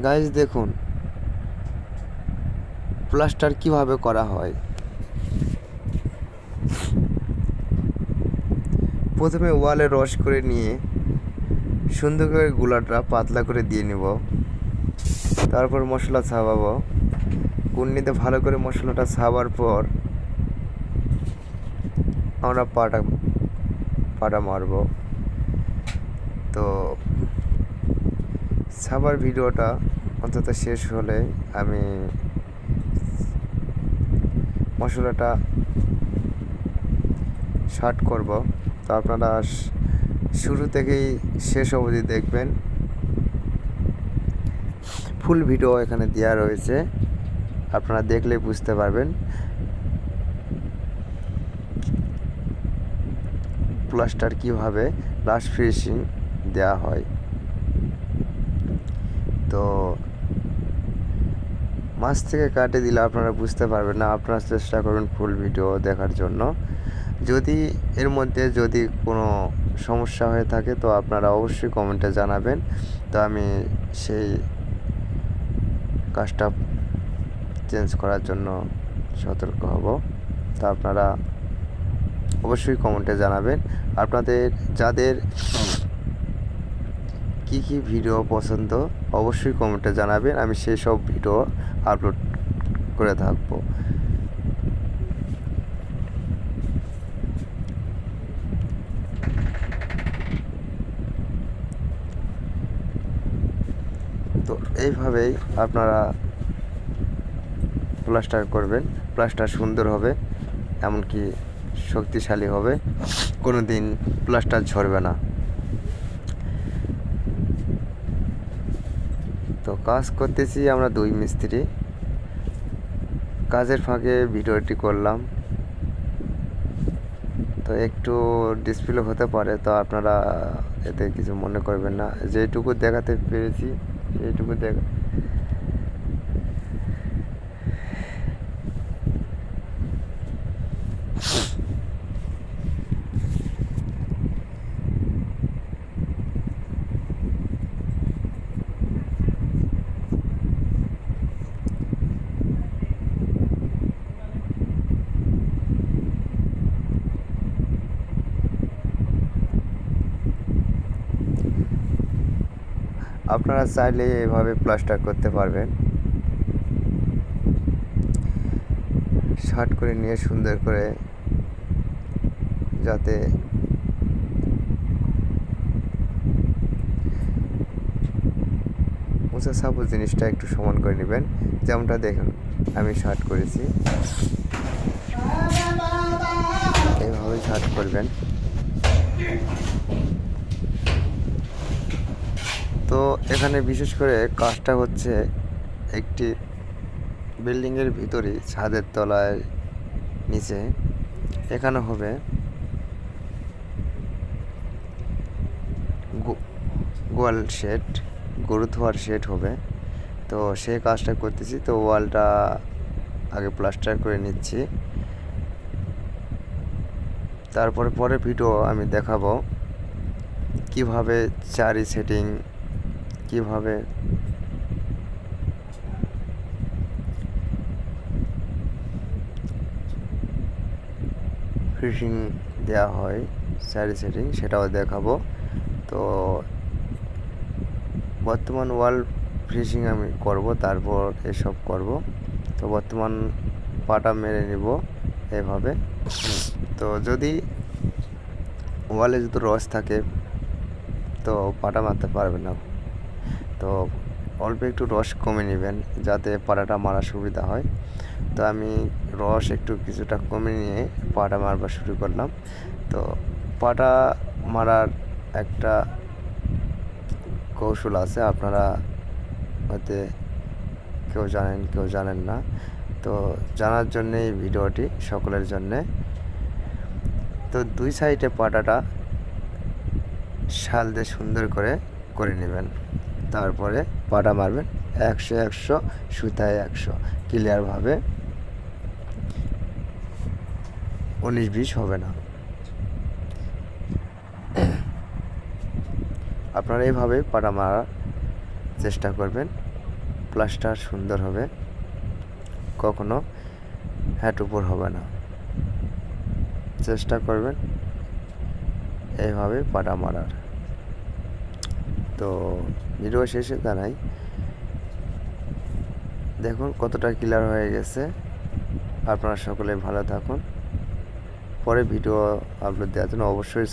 Guys দেখুন plaster কিভাবে করা হয়। প্রথমে ওয়ালে রস করে নিয়ে সুন্দর করে গুলাটা পাতলা করে দিয়ে নিব, তারপর মশলা ছাপাবো। কুন্নিতে ভালো করে মশলাটা ছাপার পর আমরা পাটা মারব। তো ছাপার ভিডিওটা অন্তত শেষ হলে আমি মশলাটা শার্ট করব। তো আপনারা শুরু থেকেই শেষ অবধি দেখবেন, ফুল ভিডিও এখানে দেওয়া রয়েছে, আপনারা দেখলেই বুঝতে পারবেন প্লাস্টার কিভাবে লাস্ট ফিনিশিং দেওয়া হয়। তো মাছ থেকে কাটে দিলে আপনারা বুঝতে পারবেন না, আপনারা চেষ্টা করবেন ফুল ভিডিও দেখার জন্য। যদি এর মধ্যে যদি কোনো সমস্যা হয়ে থাকে তো আপনারা অবশ্যই কমেন্টে জানাবেন, তো আমি সেই কাজটা চেঞ্জ করার জন্য সতর্ক হব। তো আপনারা অবশ্যই কমেন্টে জানাবেন আপনাদের যাদের কি কি ভিডিও পছন্দ, অবশ্যই কমেন্টে জানাবেন, আমি সেই সব ভিডিও আপলোড করে থাকবো। তো এইভাবেই আপনারা প্লাস্টার করবেন, প্লাস্টার সুন্দর হবে, এমনকি শক্তিশালী হবে, কোনো দিন প্লাস্টার ঝরবে না। তো কাজ করতেছি আমরা দুই মিস্ত্রি, কাজের ফাঁকে ভিডিওটি করলাম। তো একটু ডিসপ্লে হতে পারে, তো আপনারা এতে কিছু মনে করবেন না, যেটুকু দেখাতে পেরেছি সেইটুকু আপনারা চাইলে এভাবে প্লাস্টার করতে পারবেন। শার্ট করে নিয়ে সুন্দর করে, যাতে উঁচা সাপোজ জিনিসটা একটু সমান করে নেবেন, যেমনটা দেখুন আমি শার্ট করেছি, এইভাবে শার্ট করবেন। তো এখানে বিশেষ করে কাজটা হচ্ছে একটি বিল্ডিংয়ের ভিতরে ছাদের তলায় নিচে, এখানে হবে গোয়াল শেড, গরু ধোয়ার শেড হবে। তো সেই কাজটা করতেছি, তো ওয়ালটা আগে প্লাস্টার করে নিচ্ছি, তারপরে পরে ভিডিও আমি দেখাবো কিভাবে চারি সেটিং, কিভাবে ফিনিশিং দেওয়া হয়, চারি সেটিং সেটাও দেখাবো। তো বর্তমান ওয়াল ফিনিশিং আমি করব, তারপর এসব করব। তো বর্তমান পাটা মেরে নিব এভাবে। তো যদি ওয়ালে যদি রস থাকে তো পাটা মারতে পারবে না, তো অল্প একটু রস কমে নেবেন যাতে পাটাটা মারা সুবিধা হয়। তো আমি রস একটু কিছুটা কমে নিয়ে পাটা মারবা শুরু করলাম। তো পাটা মারার একটা কৌশল আছে, আপনারা হয়তো কেউ জানেন কেউ জানেন না, তো জানার জন্যে এই ভিডিওটি সকলের জন্যে। তো দুই সাইডে পাটাটা শাল দিয়ে সুন্দর করে নেবেন, তারপরে পাটা মারবেন 100 সুতায় 100, ক্লিয়ারভাবে 19-20 হবে না। আপনারা এইভাবে পাটা মারার চেষ্টা করবেন। প্লাস্টার সুন্দর হবে, কখনো হ্যাট উপর হবে না। চেষ্টা করবেন এইভাবে পাটা মারার। তো ভিডিও শেষে জানাই, দেখুন কতটা ক্লিয়ার হয়ে গেছে। আপনারা সকলে ভালো থাকুন। পরে ভিডিও আপলোড দেওয়ার জন্য অবশ্যই